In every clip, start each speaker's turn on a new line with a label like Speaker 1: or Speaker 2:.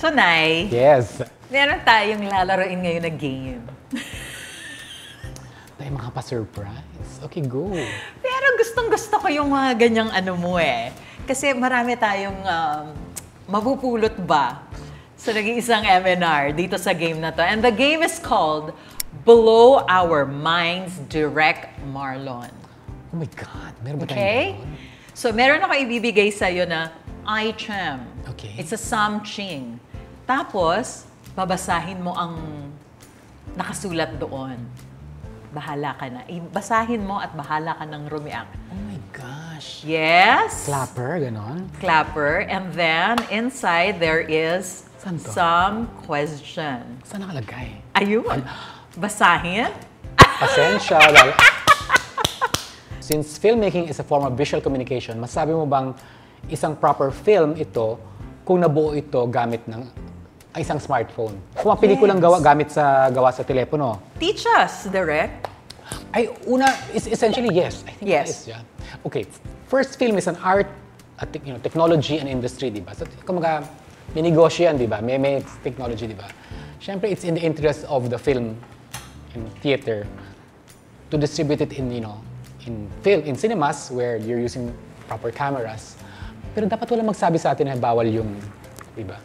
Speaker 1: Tunay,
Speaker 2: Yes.
Speaker 1: meron tayong lalaroin ngayon na game.
Speaker 2: Tayo mga pa-surprise. Okay, go.
Speaker 1: Pero gustong-gusto ko yung mga ganyang ano mo eh. Kasi marami tayong mapupulot ba sa nag-iisang MNR dito sa game na to. And the game is called Below Our Minds Direct Marlon.
Speaker 2: Oh my God, meron ba tayong
Speaker 1: Okay?
Speaker 2: ganun?
Speaker 1: So meron ako ibibigay sa'yo na item.
Speaker 2: Okay.
Speaker 1: It's a something. Tapos, babasahin mo ang nakasulat doon. Bahala ka na. Basahin mo at bahala ka ng react.
Speaker 2: Oh my gosh.
Speaker 1: Yes?
Speaker 2: Clapper, ganon?
Speaker 1: Clapper. And then, inside, there is
Speaker 2: Saan to?
Speaker 1: some question.
Speaker 2: Saan nakalagay?
Speaker 1: Ayun. Basahin.
Speaker 2: Pasensya. Since filmmaking is a form of visual communication, masabi mo bang isang proper film ito kung nabuo ito gamit ng isang smartphone? Kung ang pelikulang gawa gawa sa telepono.
Speaker 1: Teach us, Direct.
Speaker 2: Ay, una, is essentially yes. I think
Speaker 1: Yes.
Speaker 2: that is, yeah. Okay, first film is an art, technology and industry, di ba? So, kumaga, may negosyo yan, di ba? May technology, di ba? Siyempre, it's in the interest of the film and theater to distribute it in, in cinemas where you're using proper cameras. Pero dapat wala magsabi sa atin na bawal yung, di ba?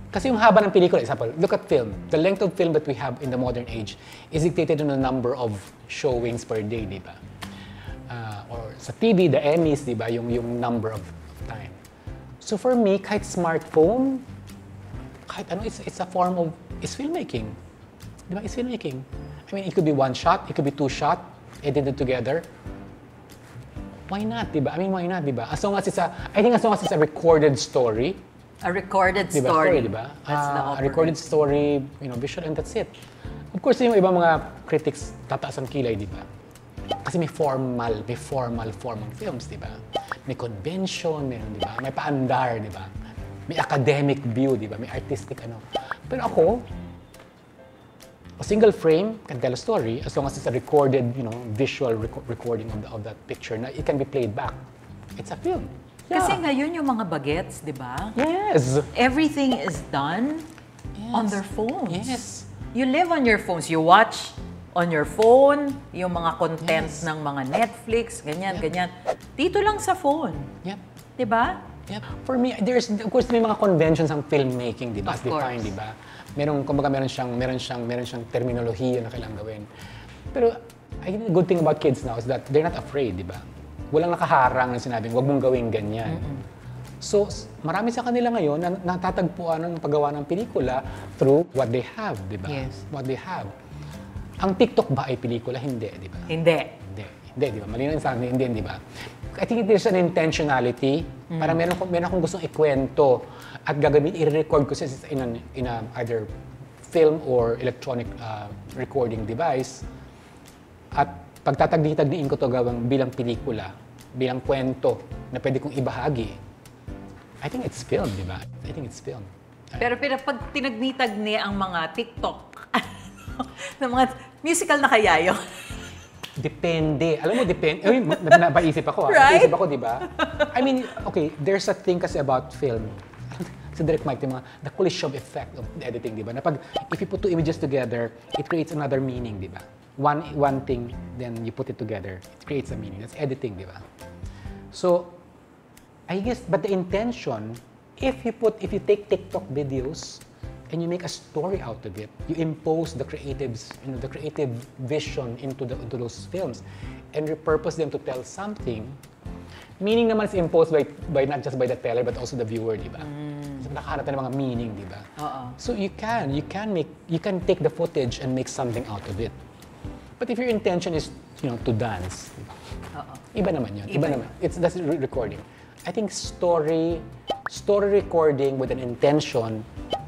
Speaker 2: Kasi yung haba ng pelikula, example, look at film. The length of film that we have in the modern age is dictated on the number of showings per day, di ba? Or sa TV, the Emmys, di ba? Yung number of time. So for me, kahit smartphone, kahit ano, it's a form of, it's filmmaking. Di ba? It's filmmaking. I mean, it could be one shot, it could be two shot, edited together. Why not, di ba? I mean, why not, di ba? As long as it's a recorded story.
Speaker 1: A recorded
Speaker 2: Diba?
Speaker 1: story.
Speaker 2: Diba?
Speaker 1: That's the
Speaker 2: A recorded story, visual, and that's it. Of course, yung ibang mga critics tataas ang kilay, di ba? Kasi may formal form ang films, di ba? May convention, meron, di ba? May paandar, di ba? May academic view, di ba? May artistic ano. Pero ako, a single frame can tell a story as long as it's a recorded, visual recording of that picture na it can be played back. It's a film. Yeah.
Speaker 1: Kasi ngayon yung mga bagets, di ba?
Speaker 2: Yes.
Speaker 1: Everything is done on their phones.
Speaker 2: Yes.
Speaker 1: You live on your phones. You watch on your phone, yung mga content ng mga Netflix, ganyan. Dito lang sa phone.
Speaker 2: Yep.
Speaker 1: Di ba?
Speaker 2: Yep. For me, of course, may mga conventions ang filmmaking, di ba? As defined, di ba? Meron siyang terminolohiya na kailangan gawin. Pero, I think the good thing about kids now is that they're not afraid, di ba? Walang nakaharang na sinabing, wag mong gawin ganyan. So, marami sa kanila ngayon na natatagpuan ng paggawa ng pelikula through what they have, di ba?
Speaker 1: Yes.
Speaker 2: What they have. Ang TikTok ba ay pelikula? Hindi, di ba?
Speaker 1: Hindi,
Speaker 2: di ba? Malinaw sa akin, hindi, di ba? I think there's an intentionality. Para meron akong gustong ikwento at i-record ko siya in a either film or electronic recording device. At pagtatagdi-tagdiin ko to gawang bilang pelikula, bilang kwento na pwede kong ibahagi. I think it's film, di ba? I think it's film.
Speaker 1: Pero pag tinagni-tagni ang mga TikTok, ng mga musical na kaya yun.
Speaker 2: Depende. Alam mo, depende. Uy, napaisip ako.
Speaker 1: Right?
Speaker 2: Napaisip ako, di ba? I mean, okay, there's a thing kasi about film. Sa Direct Mike, the Kuleshov effect of editing, di ba? Na if you put two images together, it creates another meaning, di ba? One thing, then you put it together, it creates a meaning. That's editing, di ba? So, I guess, but the intention, if you take TikTok videos and you make a story out of it, you impose the creative vision into those films and repurpose them to tell something. Meaning naman is imposed by not just by the teller but also the viewer, di ba? So, nakahanap na ng mga meaning, di ba? So you can take the footage and make something out of it. But if your intention is, to dance, iba naman yun. Iba naman. That's recording. I think story recording with an intention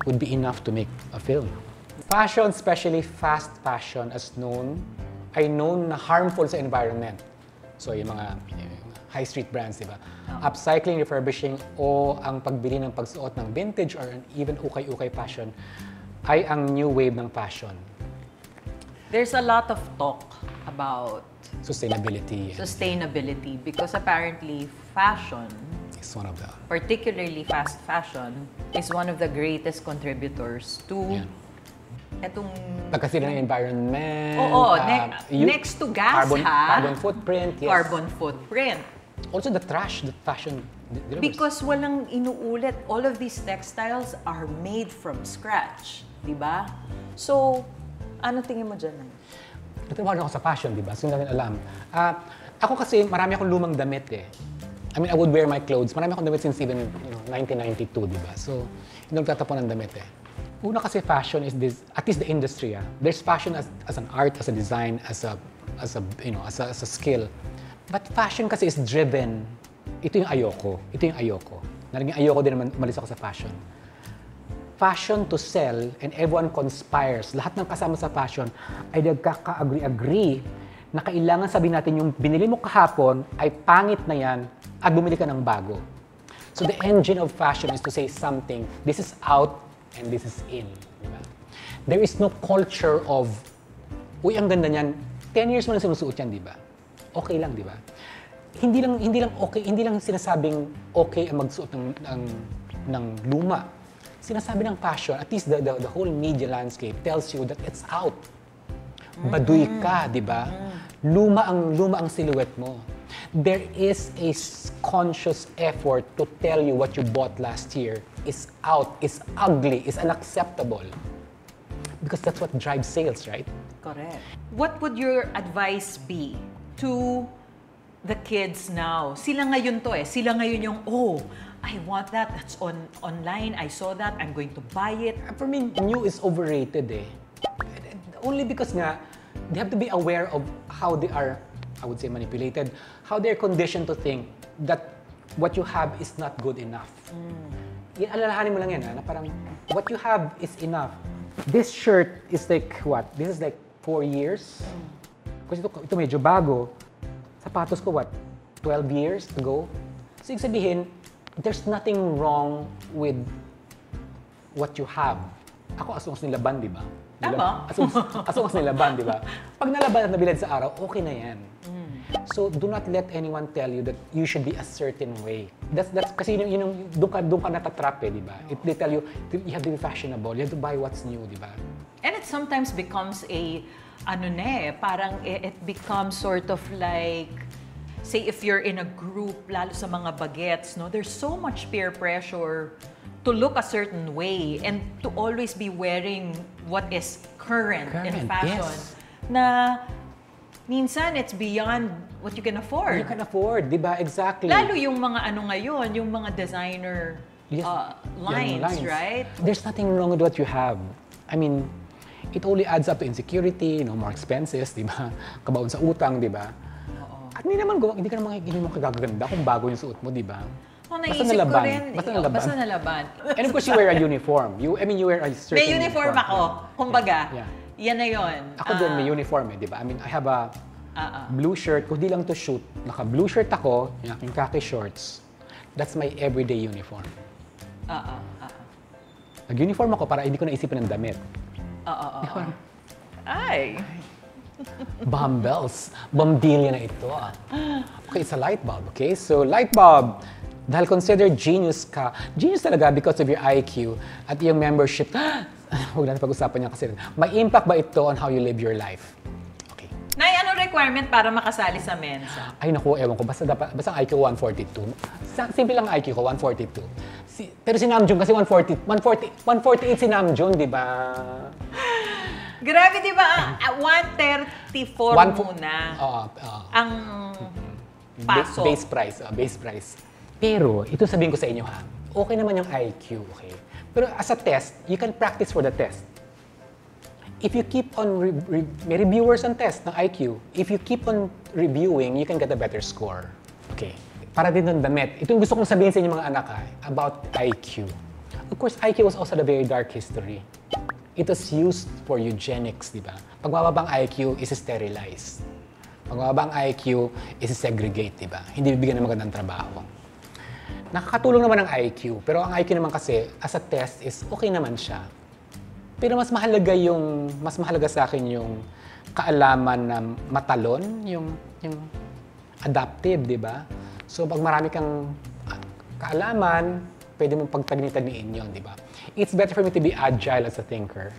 Speaker 2: would be enough to make a film. Fashion, especially fast fashion, ay known na harmful sa environment. So yung mga high street brands, di ba? Upcycling, refurbishing, o ang pagbili ng pagsuot ng vintage or even ukay-ukay fashion ay ang new wave ng fashion.
Speaker 1: There's a lot of talk about
Speaker 2: sustainability
Speaker 1: because apparently fashion
Speaker 2: is one of the...
Speaker 1: Particularly fast fashion is one of the greatest contributors to etong...
Speaker 2: Pagkasira ng environment.
Speaker 1: Oo, next to gas,
Speaker 2: carbon footprint, yes.
Speaker 1: Carbon footprint.
Speaker 2: Also the trash, the fashion delivers.
Speaker 1: Because walang inuulit, all of these textiles are made from scratch, di ba? So, ano tingin mo dyan?
Speaker 2: Nagtrabaho ako sa fashion, di ba? So, hindi natin alam. Ako kasi, marami akong lumang damit eh. I mean, I would wear my clothes. Marami akong damit since even 1992, di ba? So, hindi nagtatapon ng damit eh. Una kasi fashion is this, at least the industry. There's fashion as an art, as a design, as a skill. But fashion kasi is driven. Ito yung ayoko. Naging ayoko din naman umalis ako sa fashion. Fashion to sell and everyone conspires. Lahat ng kasama sa fashion ay nagkaka-agree na kailangan sabihin natin yung binili mo kahapon ay pangit na yan at bumili ka ng bago. So the engine of fashion is to say something, this is out and this is in. Diba? There is no culture of, uy, ang ganda niyan, 10 years mo na sinusuot yan, di ba? Okay lang, di ba? Hindi lang sinasabing okay ang magsuot ng luma. Sinasabi ng fashion, at least the whole media landscape tells you that it's out. Baduy ka, di ba? Luma ang silhouette mo. There is a conscious effort to tell you what you bought last year is out, is ugly, is unacceptable. Because that's what drives sales, right?
Speaker 1: Correct. What would your advice be to the kids now? Sila ngayon to eh. Sila ngayon yung, oh, I want that. That's online. I saw that. I'm going to buy it.
Speaker 2: For me, new is overrated eh. Only because nga, they have to be aware of how they are, I would say, manipulated, how they're conditioned to think that what you have is not good enough. Alalahanin mo lang yan, na parang, what you have is enough. This shirt is like, what? This is like 4 years? Kasi ito medyo bago. Sapatos ko, what? 12 years ago? So, ibig sabihin, there's nothing wrong with what you have. Ako, asungos nilaban, di ba?
Speaker 1: Tama.
Speaker 2: Asungos nilaban, di ba? Pag nalaban at nabilad sa araw, okay na yan. So, do not let anyone tell you that you should be a certain way. That's kasi doon ka natatrap eh, di ba? They tell you, you have to be fashionable, you have to buy what's new, di ba?
Speaker 1: And it sometimes becomes parang it becomes sort of like, say if you're in a group, lalo sa mga bagets, no, there's so much peer pressure to look a certain way and to always be wearing what is current in fashion.
Speaker 2: Yes.
Speaker 1: Na minsan it's beyond what you can afford.
Speaker 2: You can afford, di ba? Exactly.
Speaker 1: Lalo yung mga ngayon, yung mga designer lines, right?
Speaker 2: There's nothing wrong with what you have. I mean, it only adds up to insecurity, more expenses, di ba? Kabaon sa utang, di ba? At hindi ka naman kagaganda kung bago yung suot mo, di ba?
Speaker 1: Basta nalaban. Basta nalaban.
Speaker 2: And of course, you wear a uniform. You wear a certain
Speaker 1: May uniform ako. Kumbaga, yan na yun.
Speaker 2: Ako din, may uniform di ba? I mean, I have a blue shirt. Kung di lang to shoot, naka-blue shirt ako, yung aking khaki shorts. That's my everyday uniform. Nag-uniform ako para hindi ko naisipan ng damit.
Speaker 1: Ay!
Speaker 2: Bumbles. Bombilya na ito. Okay, it's a light bulb, okay? So, light bulb. Dahil considered genius ka. Genius talaga because of your IQ at yung membership. Huwag natin pag-usapan niya kasi. May impact ba ito on how you live your life? Okay.
Speaker 1: Nay, anong requirement para makasali sa Mensa?
Speaker 2: Ay naku, ewan ko. Basta ang IQ 142. Simple lang ang IQ ko, 142. Pero si Namjoon kasi 148 si Namjoon, di ba?
Speaker 1: Grabe, di ba? 134 muna ang paso.
Speaker 2: Base price. Pero, ito sabihin ko sa inyo ha, okay naman yung IQ, okay? Pero as a test, you can practice for the test. If you keep on, may reviewers on test ng IQ, if you keep on reviewing, you can get a better score. Okay. Para din ng damit, ito yung gusto kong sabihin sa inyo mga anak about IQ. Of course, IQ was also a very dark history. It was used for eugenics, di ba? Pag mababang IQ, is-sterilize. Pag mababang IQ, is-segregate, di ba? Hindi bibigyan ng magandang trabaho. Nakakatulong naman ang IQ, pero ang IQ naman kasi, as a test, is okay naman siya. Pero mas mahalaga sa akin yung kaalaman na matalon, yung adaptive, di ba? So pag marami kang kaalaman, pwede mong pagtagni-tagniin yun, di ba? It's better for me to be agile as a thinker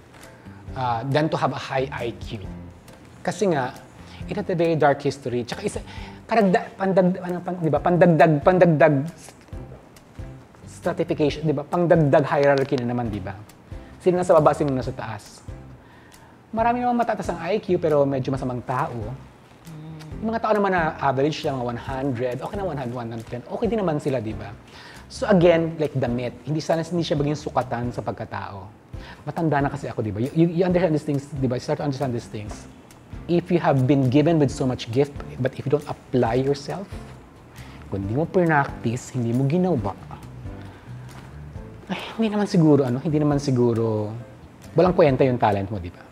Speaker 2: than to have a high IQ. Kasi nga, it had a very dark history. Tsaka isa, pandagdag stratification, di ba? Pangdagdag hierarchy na naman, di ba? Sino na sa baba, sino na sa taas. Marami namang matatas ang IQ, pero medyo masamang tao. Yung mga tao naman na average lang, 100, okay na 100, 110, okay din naman sila, di ba? So again, like the myth, hindi siya maging sukatan sa pagkatao. Matanda na kasi ako, di ba? You understand these things, di ba? You start to understand these things. If you have been given with so much gift, but if you don't apply yourself, kung hindi mo practice, hindi mo ginawa, ay, hindi naman siguro, walang kwenta yung talent mo, di ba?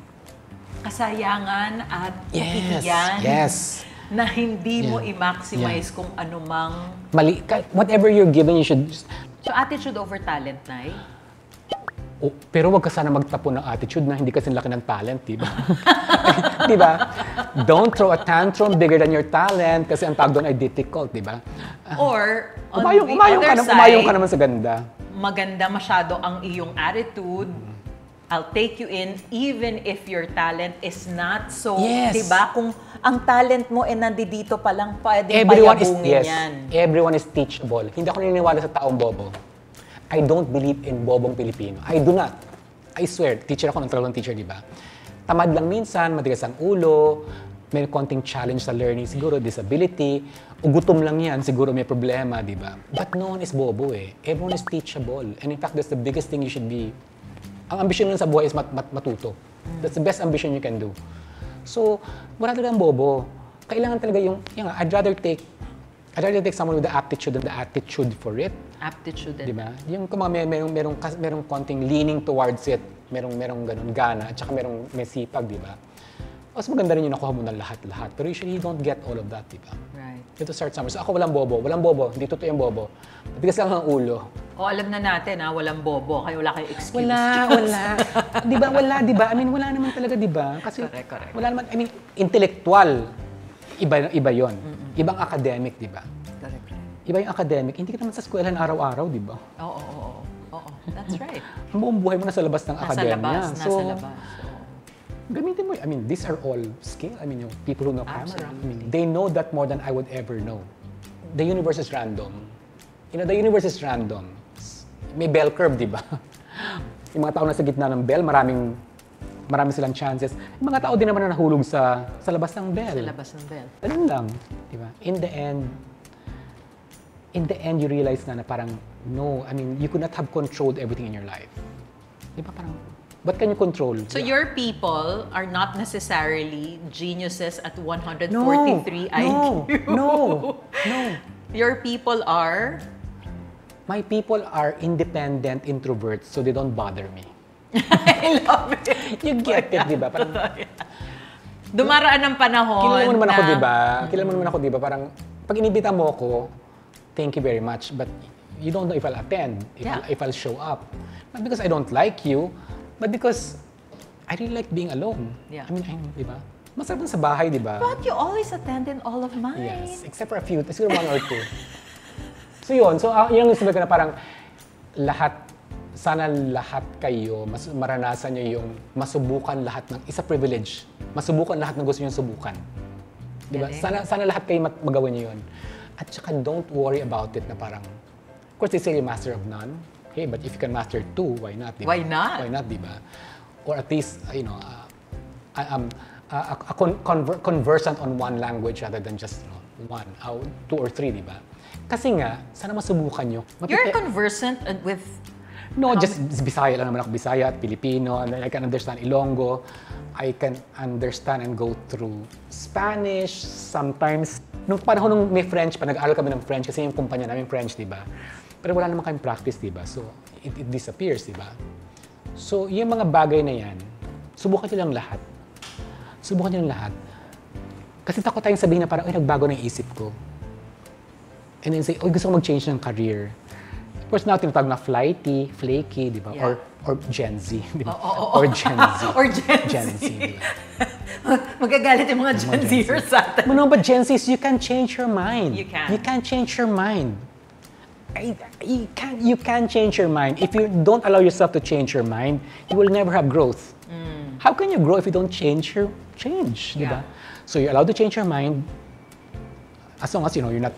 Speaker 1: Kasayangan at kahihiyan.
Speaker 2: Yes.
Speaker 1: Na hindi mo i-maximize kung anumang...
Speaker 2: Mali. Whatever you're given, you should...
Speaker 1: So, attitude over talent, Nay?
Speaker 2: Oh, pero wag ka sana magtapo ng attitude na hindi kasi laki ng talent, di ba? Di ba? Don't throw a tantrum bigger than your talent kasi ang tawag doon ay difficult, di ba?
Speaker 1: Or, on
Speaker 2: umayong ka naman sa ganda.
Speaker 1: Maganda masyado ang iyong attitude. I'll take you in even if your talent is not so, di ba? Kung ang talent mo nandito pa lang, pwedeng payabungin yan.
Speaker 2: Everyone is teachable. Hindi ako naniniwala sa taong bobo. I don't believe in bobong Pilipino. I do not. I swear, teacher ako ng talagang teacher, di ba? Tamad lang minsan, matigas ang ulo, may konting challenge sa learning, siguro disability, o gutom lang yan, siguro may problema, di ba? But no one is bobo eh. Everyone is teachable. And in fact, that's the biggest thing you should be. Ang ambisyon lang sa buhay is matuto. That's the best ambition you can do. So, wala talagang bobo. Kailangan talaga I'd rather take someone with the aptitude and the attitude for it.
Speaker 1: Aptitude.
Speaker 2: Di ba? Yung kung merong konting leaning towards it, merong ganun gana, at saka may sipag, di ba? Mas maganda rin yung nakuha mo ng lahat-lahat. Pero usually, you don't get all of that, di ba?
Speaker 1: Right.
Speaker 2: You have to start somewhere. So ako walang bobo. Hindi totoo yung bobo. Matigas lang ang ulo.
Speaker 1: Alam na natin walang bobo. Kaya wala kayong excuse.
Speaker 2: Wala. Di ba? I mean, wala naman talaga, di ba? Kasi
Speaker 1: correct.
Speaker 2: wala naman, I mean, intellectual, iba yon. Ibang academic, di ba?
Speaker 1: Correct.
Speaker 2: Iba yung academic. Hindi ka naman sa eskwelahan araw-araw, di ba?
Speaker 1: Oo. That's right.
Speaker 2: Ang buong buhay mo nasa labas ng akademya.
Speaker 1: Nasa labas.
Speaker 2: Gamitin mo. I mean, these are all skill. I mean, yung people who know camera. I mean, they know that more than I would ever know. The universe is random. The universe is random. May bell curve, di ba? Yung mga tao nasa gitna ng bell, marami silang chances. Yung mga tao din naman na nahulog sa labas ng bell.
Speaker 1: Sa labas ng bell.
Speaker 2: Ganun lang, di ba? In the end, you realize na parang, no, I mean, you could not have controlled everything in your life. Di ba parang, what can you control?
Speaker 1: So your people are not necessarily geniuses at 143 IQ?
Speaker 2: No.
Speaker 1: Your people are?
Speaker 2: My people are independent introverts, so they don't bother me.
Speaker 1: I love it.
Speaker 2: You get it, di ba? Parang,
Speaker 1: dumaraan ng panahon.
Speaker 2: Kilala mo naman ako, di ba? Parang, pag inibita mo ako, thank you very much, but you don't know if I'll attend, if I'll show up. Not because I don't like you, but because I really like being alone.
Speaker 1: Yeah.
Speaker 2: I mean, di ba? Masarap na sa bahay, di ba?
Speaker 1: But you always attend in all of mine.
Speaker 2: Yes, except for a few, siguro 1 or 2. So yun, yun yung sabi ko na parang sana lahat kayo, maranasan nyo yung masubukan lahat ng, isa privilege, masubukan lahat ng gusto nyo subukan. Di ba? Sana lahat kayo magawin nyo yun. At saka don't worry about it na parang, of course they say you're master of none. Okay, but if you can master 2, why not? Diba?
Speaker 1: Why not?
Speaker 2: Why not, di ba? Or at least, conversant on one language rather than just 1, 2 or 3, di ba? Kasi nga, sana masubukan nyo.
Speaker 1: You're conversant with...
Speaker 2: No, just Bisaya lang naman ako. Bisaya at Filipino. And I can understand Ilonggo. I can understand and go through Spanish sometimes. Nung panahon nung may French pa, nag-aaral kami ng French kasi yung kumpanya namin French, di ba? Pero wala naman kaming practice, di ba? So, it disappears, di ba? So, yung mga bagay na yan, subukan nyo lang lahat. Subukan nyo lang lahat. Kasi takot tayong sabihin na parang, nagbago na yung isip ko. And then say, gusto ko mag-change ng career. Of course, now tinatawag na flighty, flaky, di ba?
Speaker 1: Yeah.
Speaker 2: Or Gen Z, di ba? Or Gen Z.
Speaker 1: Or Gen Z,
Speaker 2: di ba?
Speaker 1: Magagalit yung mga Gen Zers sa atin.
Speaker 2: No, but Gen Zs, you can change your mind.
Speaker 1: You can.
Speaker 2: You can change your mind. you can't change your mind. If you don't allow yourself to change your mind, you will never have growth. How can you grow if you don't change? Diba? So you're allowed to change your mind as long as you're not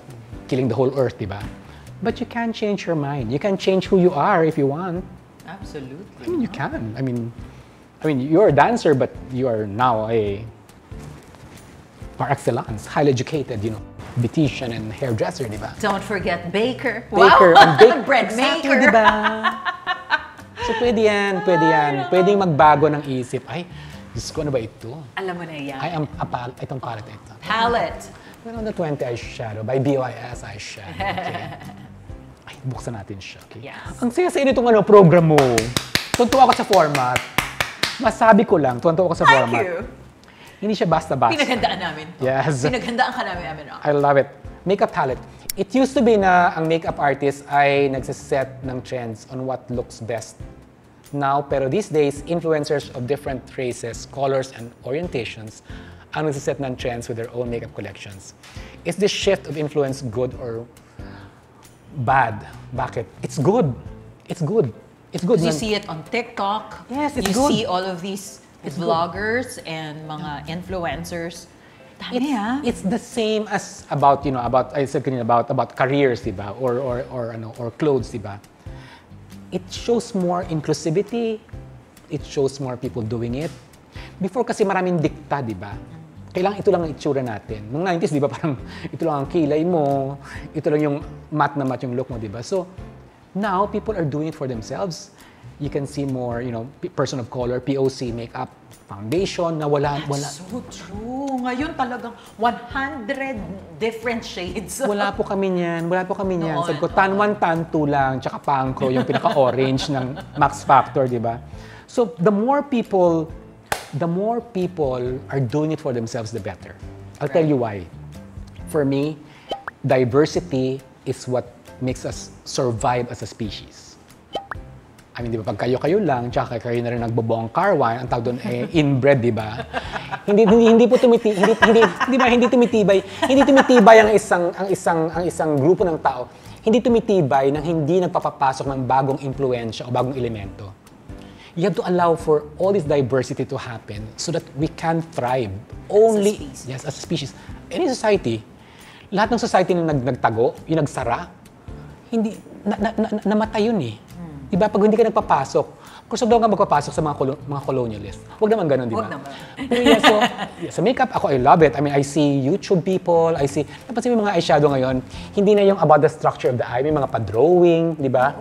Speaker 2: killing the whole earth, diba? But you can change your mind. You can change who you are if you want.
Speaker 1: Absolutely.
Speaker 2: I mean, you can. I mean, you're a dancer, but you are now a par excellence, highly educated, beautician and hairdresser, di ba?
Speaker 1: Don't forget baker.
Speaker 2: Baker
Speaker 1: Wow!
Speaker 2: and
Speaker 1: bread
Speaker 2: exactly,
Speaker 1: maker.
Speaker 2: di ba? So pwede yan. Pwedeng magbago ng isip. Ay, Diyos ko, ano ba ito?
Speaker 1: Alam mo na yan.
Speaker 2: Itong palette ito.
Speaker 1: Palette.
Speaker 2: Well, on the 20 eyeshadow by BYS eyeshadow. Okay. Ay, buksan natin siya. Okay?
Speaker 1: Yes.
Speaker 2: Ang saya-saya nitong program mo. Tuntua ako sa format. Masabi ko lang, tuntua ako sa format.
Speaker 1: Thank you.
Speaker 2: Hindi siya basta-basta.
Speaker 1: Pinaghandaan namin to.
Speaker 2: Yes.
Speaker 1: Pinaghandaan ka namin.
Speaker 2: I love it. Makeup palette. It used to be na ang makeup artist ay nagsiset ng trends on what looks best. Now, pero these days, influencers of different races, colors, and orientations ang nagsiset ng trends with their own makeup collections. Is this shift of influence good or bad? Bakit? It's good. It's good. It's good.
Speaker 1: You see it on TikTok.
Speaker 2: Yes, it's
Speaker 1: you
Speaker 2: good.
Speaker 1: see all of these vloggers and mga influencers. Dami,
Speaker 2: It's the same as about I said kanina about careers, diba? Or clothes, diba? It shows more inclusivity. It shows more people doing it. Before kasi maraming dikta, diba? Kailangan ito lang ang itsura natin. Nung 90s, di ba, parang ito lang ang kilay mo, ito lang yung matte yung look mo, di ba? So, now, people are doing it for themselves. You can see more, person of color, POC, makeup, foundation, na wala.
Speaker 1: So true. Ngayon talagang 100 different shades.
Speaker 2: Wala po kami niyan.
Speaker 1: Noon.
Speaker 2: Sabi ko, tan 1, tan 2 lang, tsaka pangko, yung pinaka-orange ng Max Factor, di ba? So, the more people are doing it for themselves, the better. I'll tell you why. For me, diversity is what makes us survive as a species. I mean, di ba, pag kayo lang, tsaka kayo na rin nagbobong karwan, ang tawag doon inbred, di ba? Hindi tumitibay ang isang grupo ng tao. Hindi tumitibay nang hindi nagpapapasok ng bagong impluwensya o bagong elemento. You have to allow for all this diversity to happen so that we can thrive only as a species. Any society, lahat ng society na nagtago, yung nagsara, hindi namatay yun eh. Diba? Pag hindi ka nagpapasok, kung daw ka magpapasok sa mga colonialists, huwag naman ganun, di ba?
Speaker 1: Huwag naman.
Speaker 2: Sa makeup, I love it. I mean, I see YouTube people, napansin mo yung mga eyeshadow ngayon, hindi na yung about the structure of the eye, may mga pa-drawing, di ba?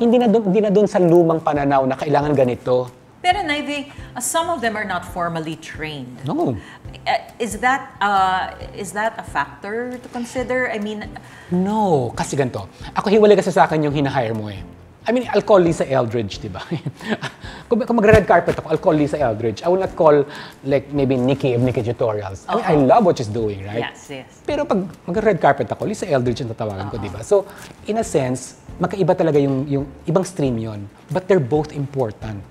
Speaker 2: Hindi na doon sa lumang pananaw na kailangan ganito.
Speaker 1: Pero Naive, some of them are not formally trained.
Speaker 2: No.
Speaker 1: Is that a factor to consider? I mean,
Speaker 2: no, kasi ganito. Ako hiwalay kasi sa akin yung hinahire mo eh. I mean, I'll call Lisa Eldridge, di ba? Kung magre-red carpet ako, I'll call Lisa Eldridge. I will not call like maybe Nikki of Nikki Tutorials. I mean, I love what she's doing, right?
Speaker 1: Yes.
Speaker 2: Pero pag magre-red carpet ako, Lisa Eldridge ang tatawagan ko, di ba? So, in a sense, magkaiba talaga yung ibang stream yon, but they're both important.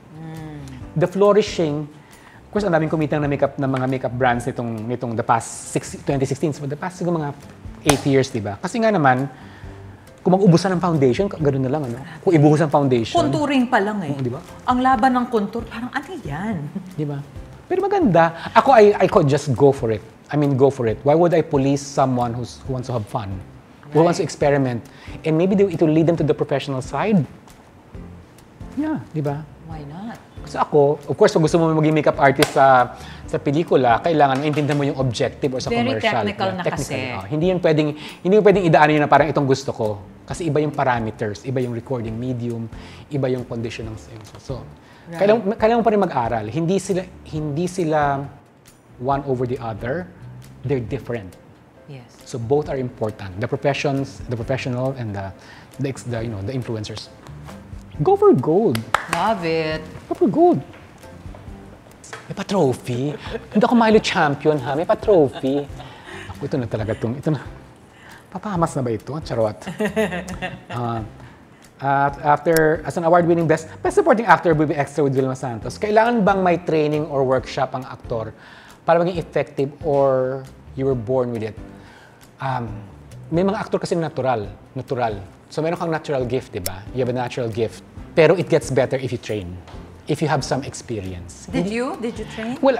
Speaker 2: The flourishing, of course, ang daming kumitang na mga makeup brands nitong the past 2016, so the past siguro mga 8 years, di ba? Kasi nga naman, kung mag-ubusan ng foundation, gano'n na lang, ano? Kung ibuhos ang foundation.
Speaker 1: Contouring pa lang eh.
Speaker 2: Di ba?
Speaker 1: Ang laban ng contour, parang ano yan?
Speaker 2: Di ba? Pero maganda. Ako, I could just go for it. I mean, go for it. Why would I police someone who wants to have fun? Who wants to experiment? And maybe it will lead them to the professional side. Yeah, di ba?
Speaker 1: Why not?
Speaker 2: Kasi ako, of course, kung gusto mo maging makeup artist sa pelikula, kailangan maintindihan mo yung objective or sa
Speaker 1: Very
Speaker 2: commercial.
Speaker 1: technical na kasi.
Speaker 2: Hindi yung pwedeng idaan yun na parang itong gusto ko. Kasi iba yung parameters, iba yung recording medium, iba yung condition ng sensor. So, kailangan mo pa rin mag-aral. Hindi sila one over the other. They're different.
Speaker 1: Yes.
Speaker 2: So both are important. The professional and the influencers. Go for gold.
Speaker 1: Love it.
Speaker 2: Go for gold. May pa-trophy. Hindi ako Milo champion, ha? May pa-trophy. Ako, ito na talaga ito na. Papahamas na ba ito? Charot. As an award-winning Best Supporting Actor with Extra with Vilma Santos, kailangan bang may training or workshop ang aktor para maging effective or you were born with it? May mga aktor kasi natural. So meron kang natural gift, di ba? You have a natural gift. Pero it gets better if you train. If you have some experience.
Speaker 1: Did you train?
Speaker 2: Well,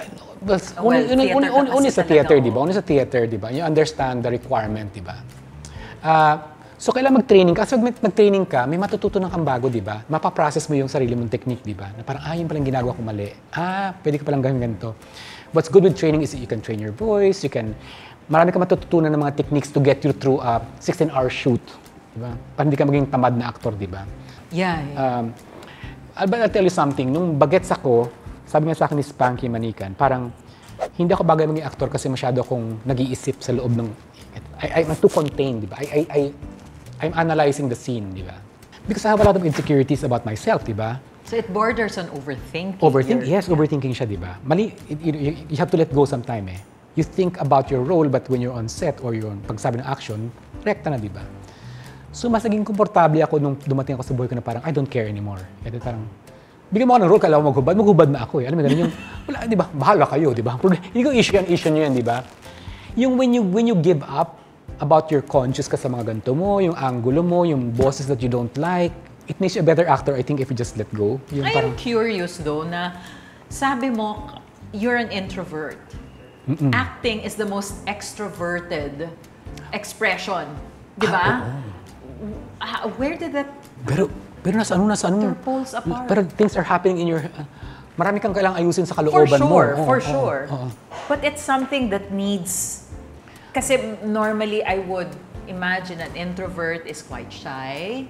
Speaker 2: only sa theater, di ba? Only sa theater, di ba? You understand the requirement, di ba? So kailangan mag-training ka. Kasi mag-training ka, may matututunan kang bago, di ba? Mapaprocess mo yung sarili mong technique, di ba? Na parang, yun palang ginagawa ko mali. Pwede ka palang gawin ganito. What's good with training is you can train your voice, marami ka matututunan ng mga techniques to get you through a 16-hour shoot. Di ba? Para hindi ka maging tamad na actor, di ba?
Speaker 1: Yeah.
Speaker 2: But I'll tell you something, nung bagets ako, sabi nga sa akin ni Spanky Manikan, parang hindi ako bagay maging aktor kasi masyado akong nag-iisip sa loob ng... I'm too contained, di ba? I'm analyzing the scene, di ba? Because I have a lot of insecurities about myself, di ba?
Speaker 1: So it borders on overthinking.
Speaker 2: Yes, overthinking siya, di ba? Mali, you have to let go sometime eh. You think about your role, but when you're on set or you're on pagsabi ng action, rekta na, di ba? So, mas naging komportable ako nung dumating ako sa buhay ko na parang, I don't care anymore. Kaya parang, bigyan mo ako ng role, kailangan ko maghubad na ako eh. Alam mo, ganun yung, wala, di ba? Bahala kayo, di ba? Hindi ko issue nyo yan, di ba? Yung when you give up about your conscious ka sa mga ganito mo, yung angulo mo, yung bosses that you don't like, it makes you a better actor, I think, if you just let go. Yung
Speaker 1: I'm curious though na, sabi mo, you're an introvert. Acting is the most extroverted expression. Di ba? Where did that...
Speaker 2: Pero nasa ano?
Speaker 1: They're poles apart.
Speaker 2: Pero things are happening in your... marami kang kailangang ayusin sa kalooban mo.
Speaker 1: For sure. But it's something that needs... Kasi normally I would imagine an introvert is quite shy.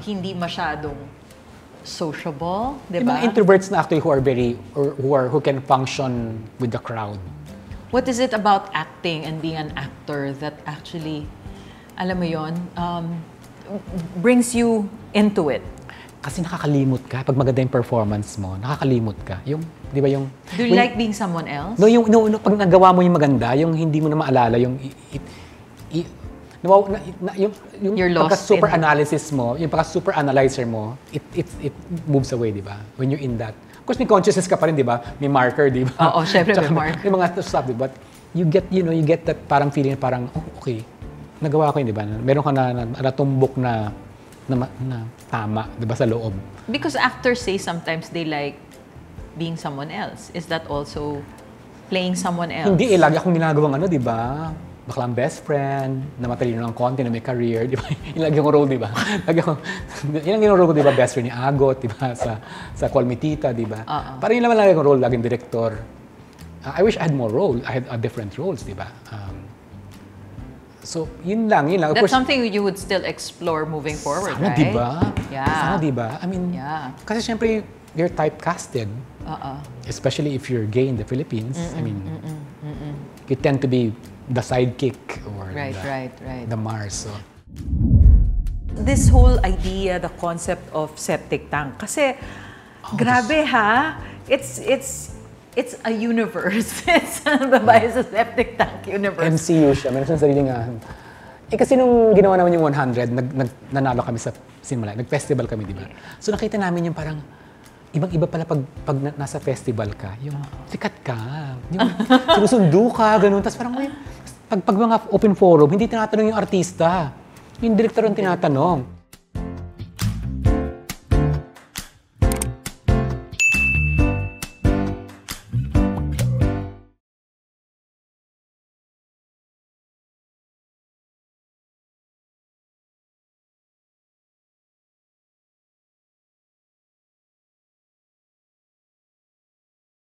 Speaker 1: Hindi masyadong sociable, di ba?
Speaker 2: Yung mga introverts na actually who can function with the crowd.
Speaker 1: What is it about acting and being an actor that actually... alam mo yon, brings you into it?
Speaker 2: Kasi nakakalimot ka. Pag maganda yung performance mo, nakakalimot ka. Yung, di ba yung...
Speaker 1: Do you like being someone else?
Speaker 2: No, pag nagawa mo yung maganda, yung hindi mo na maalala, yung pagka-super analysis mo, yung pagka-super analyzer mo, it moves away, di ba? When you're in that. Of course, may consciousness ka pa rin, di ba? May marker, di ba?
Speaker 1: Oo, syempre may marker.
Speaker 2: May mga stuff, di ba? But you get that parang feeling, parang, okay, nagawa ko yun, di ba? Meron ka na natumbok na tama, di ba, sa loob.
Speaker 1: Because actors say sometimes they like being someone else. Is that also playing someone else?
Speaker 2: Hindi lagi akong ginagawang di ba? Baklang best friend, na matalino ng konti, na may career, di ba? Ilagi akong role, di ba? Ilang role ko, di ba? Best friend ni Agot, di ba? Sa Call Me Tita, di ba? Parang yun naman lagi akong role, laging director. I wish I had more role. I had different roles, di ba? So, yun lang.
Speaker 1: That's course, something you would still explore moving forward,
Speaker 2: sana,
Speaker 1: right?
Speaker 2: Diba?
Speaker 1: Yeah.
Speaker 2: Sana, diba? I mean, kasi syempre, you're typecasted. Especially if you're gay in the Philippines. I mean, you tend to be the sidekick or the Mars. So.
Speaker 1: This whole idea, the concept of septic tank, kasi grabe ha, it's a universe. It's babae sa septic tank universe.
Speaker 2: MCU siya. Meron siyang sariling kasi nung ginawa naman yung 100, nanalo kami sa Simula. Nag-festival kami, di ba? So nakita namin yung parang ibang-iba pala pag nasa festival ka. Yung sikat ka. Yung sinusundo ka, ganun. Tapos parang pag mga open forum, hindi tinatanong yung artista. Yung director ang tinatanong.